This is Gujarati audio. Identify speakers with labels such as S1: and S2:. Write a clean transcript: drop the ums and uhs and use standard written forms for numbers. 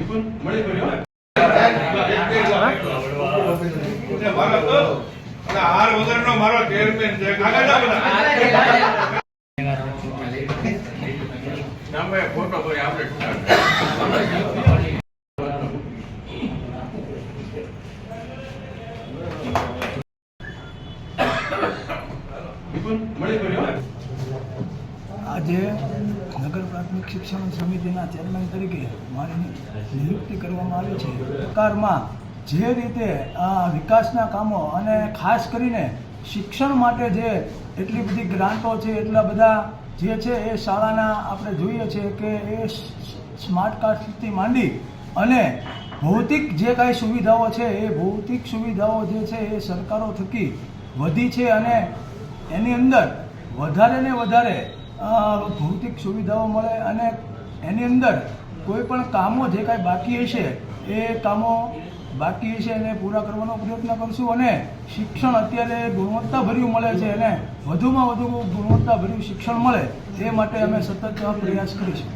S1: મળી ગયો હાર વગરનો મારો ચેરમેન છે ફોટો કોઈ આપણે
S2: આજે નગર પ્રાથમિક શિક્ષણ સમિતિના ચેરમેન તરીકે મારી નિયુક્તિ કરવામાં આવી છે. સરકારમાં જે રીતે વિકાસના કામો અને ખાસ કરીને શિક્ષણ માટે જે એટલી બધી ગ્રાન્ટો છે, એટલા બધા જે છે એ શાળાના આપણે જોઈએ છે કે એ સ્માર્ટ કાર્ડથી માંડી અને ભૌતિક જે કાંઈ સુવિધાઓ છે એ ભૌતિક સુવિધાઓ જે છે એ સરકારો થકી વધી છે અને એની અંદર વધારે ને વધારે ભૌતિક સુવિધાઓ મળે અને એની અંદર કોઈ પણ કામો જે કાંઈ બાકી હશે એ કામો બાકી હશે એને પૂરા કરવાનો પ્રયત્ન કરશું અને શિક્ષણ અત્યારે ગુણવત્તાભર્યું મળે છે અને વધુમાં વધુ ગુણવત્તાભર્યું શિક્ષણ મળે એ માટે અમે સતત પ્રયાસ કરીશું.